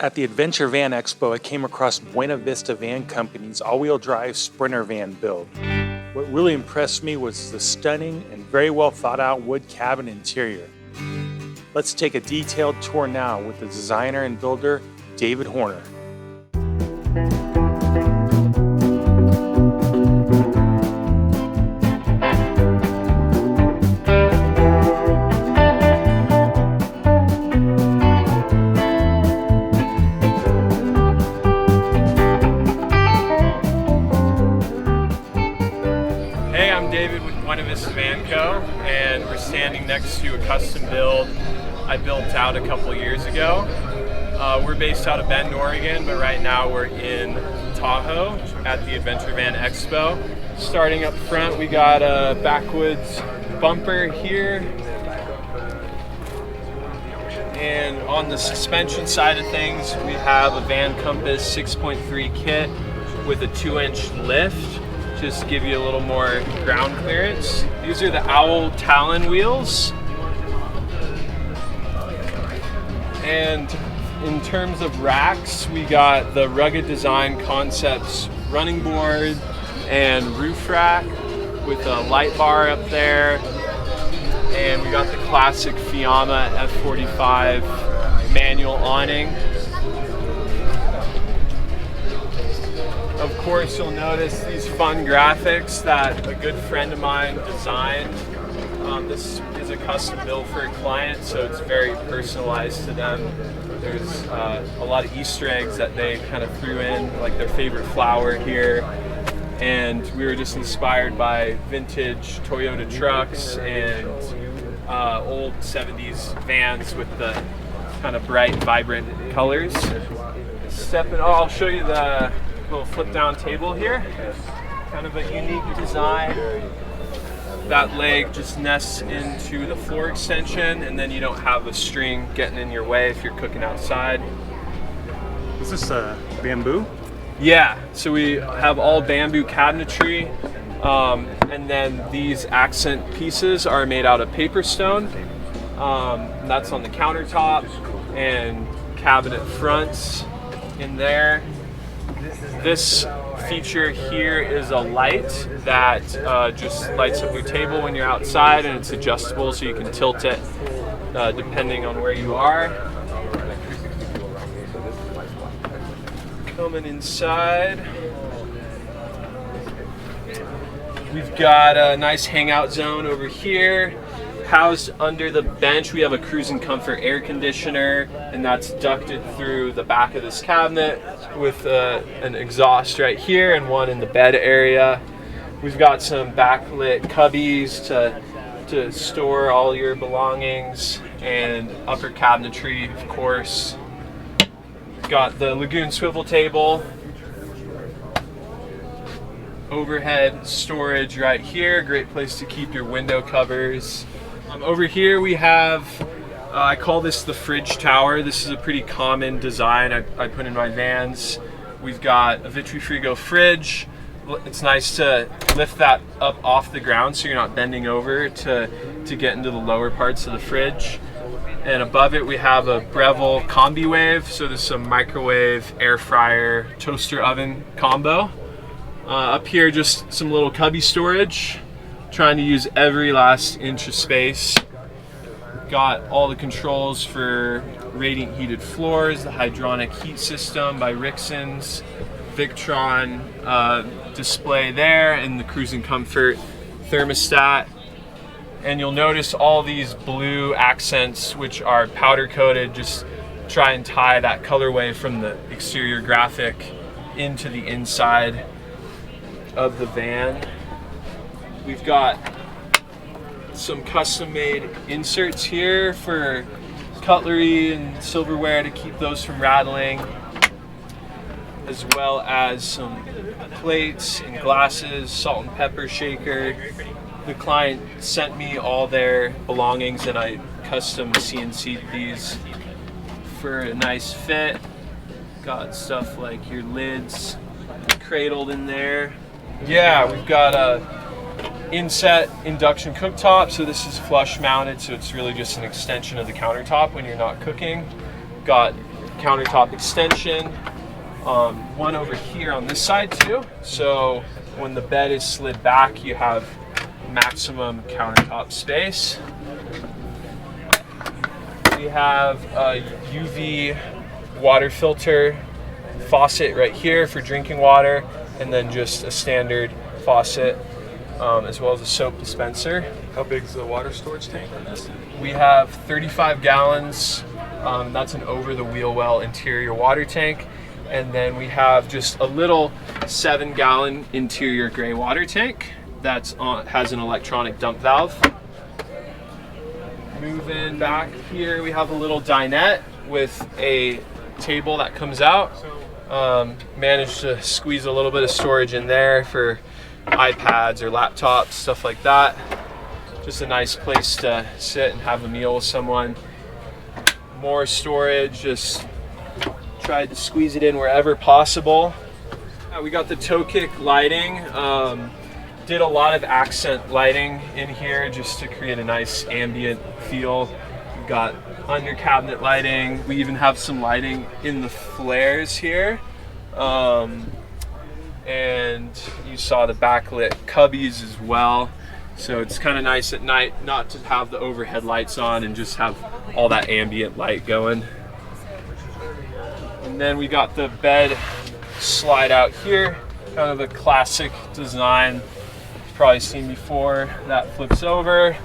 At the Adventure Van Expo, I came across Buena Vista Van Company's all-wheel drive Sprinter van build. What really impressed me was the stunning and very well thought out wood cabin interior. Let's take a detailed tour now with the designer and builder, David Horner. David with Buena Vista Van Co, and we're standing next to a custom build I built out a couple years ago. We're based out of Bend, Oregon, but right now we're in Tahoe at the Adventure Van Expo. Starting up front, we got a backwoods bumper here. And on the suspension side of things, we have a Van Compass 6.3 kit with a 2-inch lift. Just to give you a little more ground clearance. These are the Owl Talon wheels. And in terms of racks, we got the Rugged Design Concepts running board and roof rack with a light bar up there. And we got the classic Fiamma F45 manual awning. Of course, you'll notice these fun graphics that a good friend of mine designed. This is a custom build for a client, so it's very personalized to them. There's a lot of Easter eggs that they kind of threw in, like their favorite flower here. And we were just inspired by vintage Toyota trucks and old 70s vans with the kind of bright, vibrant colors. I'll show you the little flip down table here. Kind of a unique design. That leg just nests into the floor extension, and then you don't have a string getting in your way if you're cooking outside. Is this bamboo? Yeah, so we have all bamboo cabinetry, and then these accent pieces are made out of paper stone. That's on the countertop and cabinet fronts in there. This feature here is a light that just lights up your table when you're outside, and it's adjustable so you can tilt it depending on where you are. Coming inside, we've got a nice hangout zone over here. Housed under the bench, we have a Cruising Comfort air conditioner, and that's ducted through the back of this cabinet with an exhaust right here and one in the bed area. We've got some backlit cubbies to store all your belongings, and upper cabinetry, of course. Got the Lagoon swivel table, overhead storage right here, great place to keep your window covers. Over here we have, I call this the fridge tower. This is a pretty common design I put in my vans. We've got a Vitrifrigo fridge. It's nice to lift that up off the ground so you're not bending over to get into the lower parts of the fridge. And above it we have a Breville Combi Wave. So this is a microwave, air fryer, toaster oven combo. Up here just some little cubby storage. Trying to use every last inch of space. Got all the controls for radiant heated floors, the hydronic heat system by Rixon's, Victron display there, and the Cruising Comfort thermostat. And you'll notice all these blue accents, which are powder coated. Just try and tie that colorway from the exterior graphic into the inside of the van. We've got some custom-made inserts here for cutlery and silverware to keep those from rattling, as well as some plates and glasses, salt and pepper shaker. The client sent me all their belongings, and I custom CNC'd these for a nice fit. Got stuff like your lids cradled in there. Yeah, we've got a inset induction cooktop, so this is flush mounted, so it's really just an extension of the countertop when you're not cooking. Got countertop extension. One over here on this side too. So when the bed is slid back, you have maximum countertop space. We have a UV water filter faucet right here for drinking water, and then just a standard faucet, as well as a soap dispenser. How big is the water storage tank on this? We have 35 gallons. That's an over-the-wheel well interior water tank. And then we have just a little 7-gallon interior gray water tank that has an electronic dump valve. Moving back here, we have a little dinette with a table that comes out. Managed to squeeze a little bit of storage in there for iPads or laptops, stuff like that. Just a nice place to sit and have a meal with someone. More storage, just tried to squeeze it in wherever possible. We got the toe kick lighting. Did a lot of accent lighting in here just to create a nice ambient feel. We've got under cabinet lighting. We even have some lighting in the flares here. And you saw the backlit cubbies as well. So it's kind of nice at night not to have the overhead lights on and just have all that ambient light going. And then we got the bed slide out here, kind of a classic design you've probably seen before. That flips over.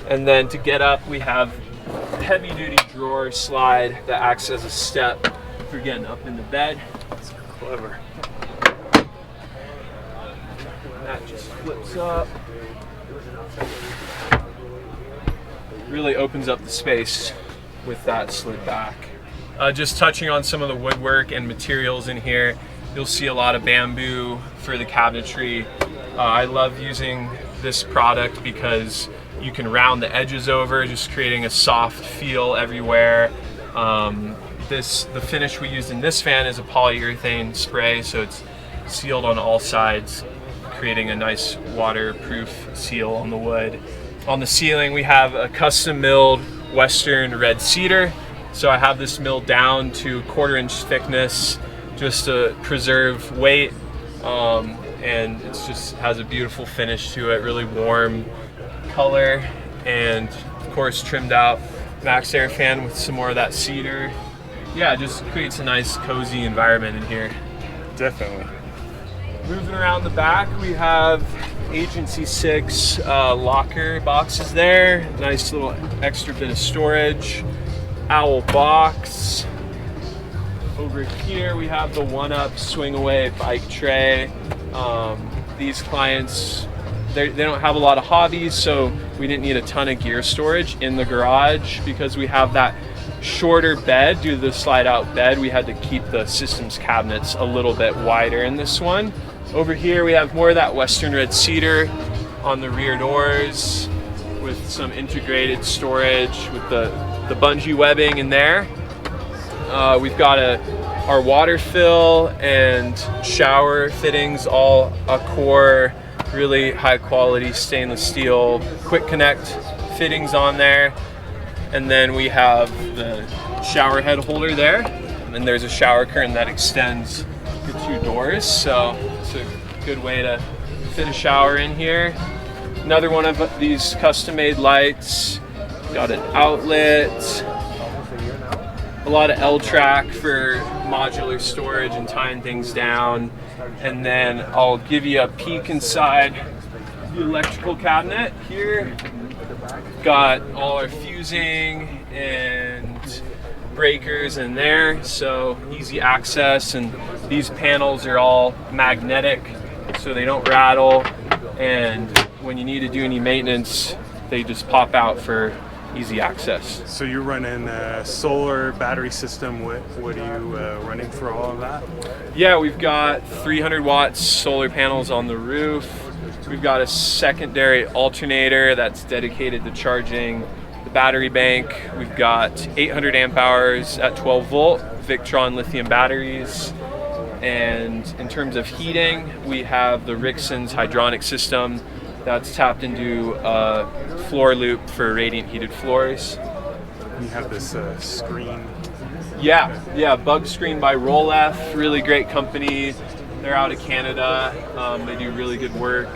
And then to get up, we have a heavy duty drawer slide that acts as a step for getting up in the bed. That's clever. And that just flips up. Really opens up the space with that slid back. Just touching on some of the woodwork and materials in here, you'll see a lot of bamboo for the cabinetry. I love using this product because you can round the edges over, just creating a soft feel everywhere. The finish we used in this fan is a polyurethane spray, so it's sealed on all sides, creating a nice waterproof seal on the wood. On the ceiling, we have a custom milled Western red cedar. So I have this milled down to 1/4 inch thickness just to preserve weight. And it just has a beautiful finish to it, really warm color. And of course, trimmed out max air fan with some more of that cedar. Yeah, it just creates a nice cozy environment in here. Definitely. Moving around the back, we have Agency 6 locker boxes there. Nice little extra bit of storage. Owl box. Over here we have the one-up swing away bike tray. These clients, they don't have a lot of hobbies, so we didn't need a ton of gear storage in the garage because we have that shorter bed. Due to the slide out bed, we had to keep the systems cabinets a little bit wider in this one. Over here we have more of that Western red cedar on the rear doors with some integrated storage with the bungee webbing in there. We've got our water fill and shower fittings, all Accor, really high quality stainless steel quick connect fittings on there. And then we have the shower head holder there. And there's a shower curtain that extends the 2 doors. So it's a good way to fit a shower in here. Another one of these custom made lights. Got an outlet. A lot of L-track for modular storage and tying things down. And then I'll give you a peek inside the electrical cabinet here. Got all our fusing and breakers in there, so easy access. And these panels are all magnetic, so they don't rattle. And when you need to do any maintenance, they just pop out for easy access. So you're running a solar battery system. What are you running for all of that? Yeah, we've got 300 watts solar panels on the roof. We've got a secondary alternator that's dedicated to charging the battery bank. We've got 800 amp hours at 12 volt Victron lithium batteries. And in terms of heating, we have the Rixon's hydronic system that's tapped into a floor loop for radiant heated floors. You have this screen Yeah, Bug Screen by Rolef, really great company. They're out of Canada. They do really good work.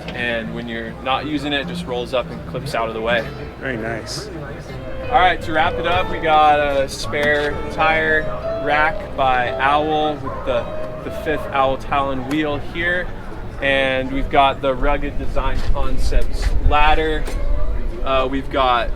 And when you're not using it, it just rolls up and clips out of the way. Very nice. All right, to wrap it up, we got a spare tire rack by Owl with the 5th Owl Talon wheel here. And we've got the Rugged Design Concepts ladder. We've got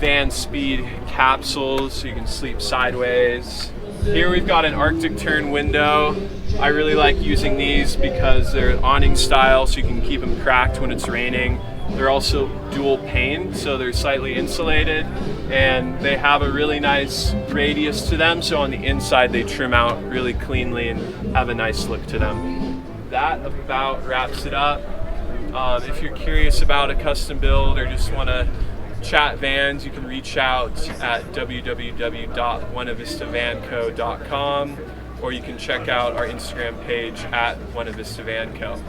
van speed capsules so you can sleep sideways. Here we've got an Arctic turn window. I really like using these because they're awning style so you can keep them cracked when it's raining. They're also dual pane, so they're slightly insulated, and they have a really nice radius to them, so on the inside they trim out really cleanly and have a nice look to them. That about wraps it up. If you're curious about a custom build or just want to chat vans, you can reach out at www.buenavistavanco.com, or you can check out our Instagram page at Buena Vista Van Co.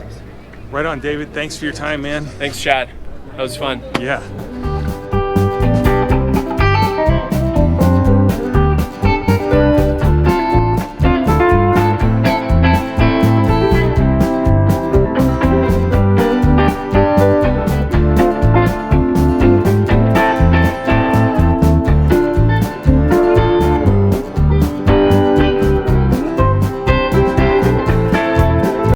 Right on, David. Thanks for your time, man. Thanks, Chad. That was fun. Yeah.